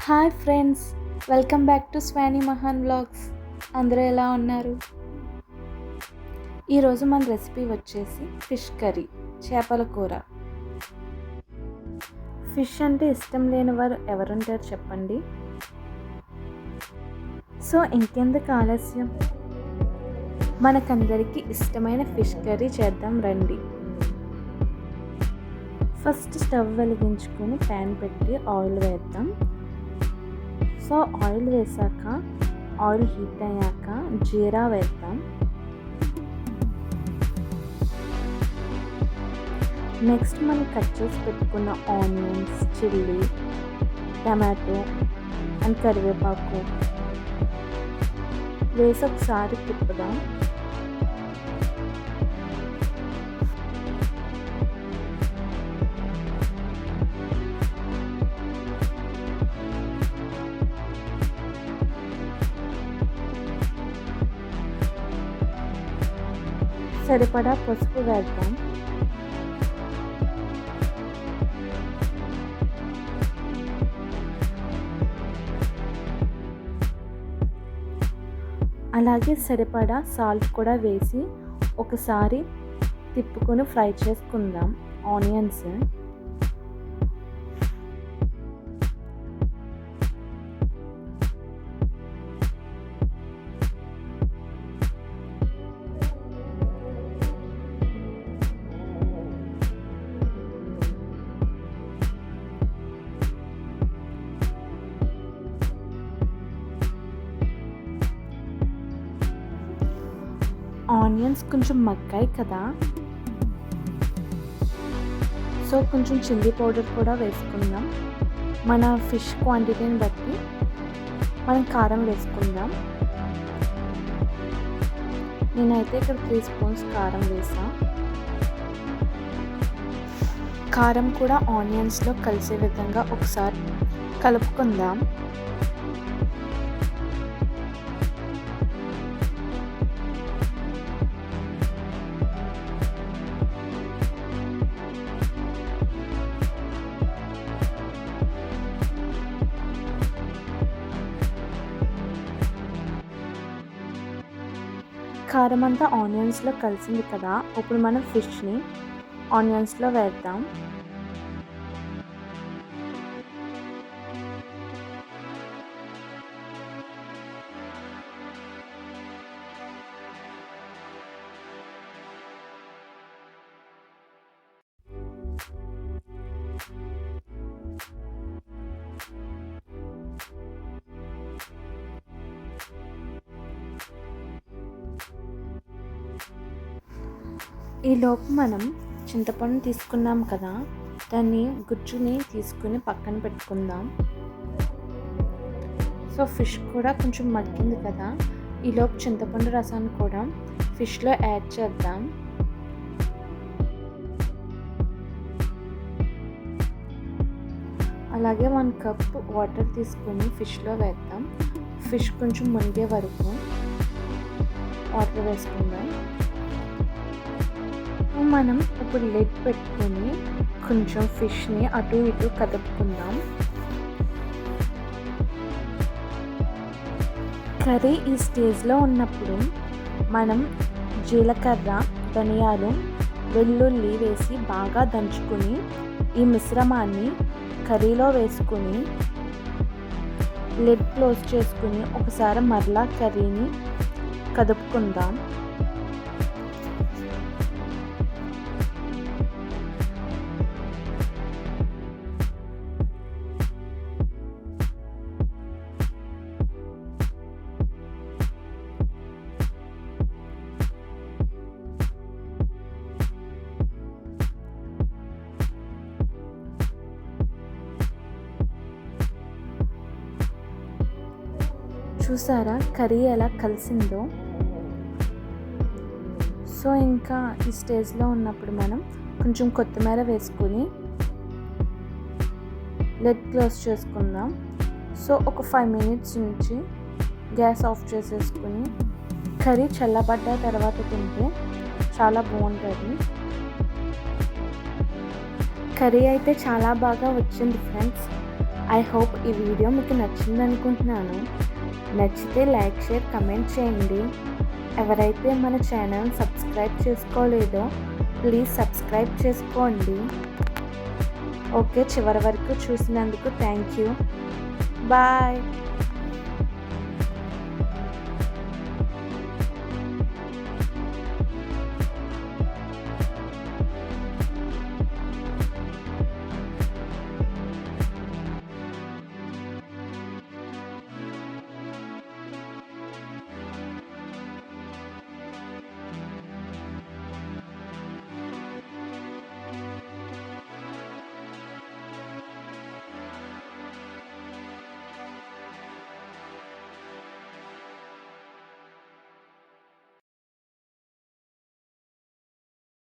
Hi friends, welcome back to Swani Mahan vlogs. అందరూ ఎలా ఉన్నారు? ఈరోజు మన రెసిపీ వచ్చేసి ఫిష్ కర్రీ, చేపల కూర. ఫిష్ అంటే ఇష్టం లేని వారు ఎవరుంటారు చెప్పండి? సో ఇంకెందుకు ఆలస్యం, మనకందరికీ ఇష్టమైన ఫిష్ కర్రీ చేద్దాం రండి. ఫస్ట్ స్టవ్ వెలిగించుకొని ప్యాన్ పెట్టి ఆయిల్ వేద్దాం. సో ఆయిల్ వేసాక, ఆయిల్ హీట్ అయ్యాక జీరా వేద్దాం. నెక్స్ట్ మనం కట్ చేసి పెట్టుకున్న ఆనియన్స్, చిల్లీ, టమాటో అండ్ కరివేపాకు వేసి ఒకసారి తిప్పుదాం. సరిపడా పసుపు వేద్దాం. అలాగే సరిపడా సాల్ట్ కూడా వేసి ఒకసారి తిప్పుకొని ఫ్రై చేసుకుందాం ఆనియన్స్. ఆనియన్స్ కొంచెం మగ్గాయి కదా, సో కొంచెం చిల్లీ పౌడర్ కూడా వేసుకుందాం. మన ఫిష్ క్వాంటిటీని బట్టి మనం కారం వేసుకుందాం. నేనైతే ఇక్కడ 3 స్పూన్స్ కారం వేసా. కారం కూడా ఆనియన్స్లో కలిసే విధంగా ఒకసారి కలుపుకుందాం. కారం అంతా ఆనియన్స్లో కలిసింది కదా, ఇప్పుడు మనం ఫిష్ని ఆనియన్స్లో వేద్దాం. ఈలోపు మనం చింతపండు తీసుకున్నాం కదా, దాన్ని గుజ్జుని తీసుకుని పక్కన పెట్టుకుందాం. సో ఫిష్ కూడా కొంచెం మగ్గింది కదా, ఈలోపు చింతపండు రసాన్ని కూడా ఫిష్లో యాడ్ చేద్దాం. అలాగే 1 కప్ వాటర్ తీసుకొని ఫిష్లో వేద్దాం. ఫిష్ కొంచెం మునిగే వరకు వాటర్ వేసుకుందాం. మనం ఇప్పుడు లిడ్ పెట్టుకొని కొంచెం ఫిష్ని అటు ఇటు కదుపుకుందాం. కర్రీ ఈ స్టేజ్లో ఉన్నప్పుడు మనం జీలకర్ర, ధనియాలు, వెల్లుల్లి వేసి బాగా దంచుకొని ఈ మిశ్రమాన్ని కర్రీలో వేసుకుని లిడ్ క్లోజ్ చేసుకుని ఒకసారి మరలా కర్రీని కదుపుకుందాం. చూసారా కర్రీ ఎలా కలిసిందో? సో ఇంకా ఈ స్టేజ్లో ఉన్నప్పుడు మనం కొంచెం కొత్తిమీర వేసుకొని లిడ్ క్లోజ్ చేసుకుందాం. సో ఒక 5 మినిట్స్ నుంచి గ్యాస్ ఆఫ్ చేసేసుకుని కర్రీ చల్లబడ్డ తర్వాత తింటే చాలా బాగుంటుంది. కర్రీ అయితే చాలా బాగా వచ్చింది ఫ్రెండ్స్. ఐ హోప్ ఈ వీడియో మీకు నచ్చింది అనుకుంటున్నాను. నచ్చితే లైక్, షేర్, కమెంట్ చేయండి. ఎవరైతే మన ఛానల్ సబ్స్క్రైబ్ చేసుకోలేదో ప్లీజ్ సబ్స్క్రైబ్ చేసుకోండి. ఓకే, చివరి వరకు చూసినందుకు థ్యాంక్ యూ. బాయ్.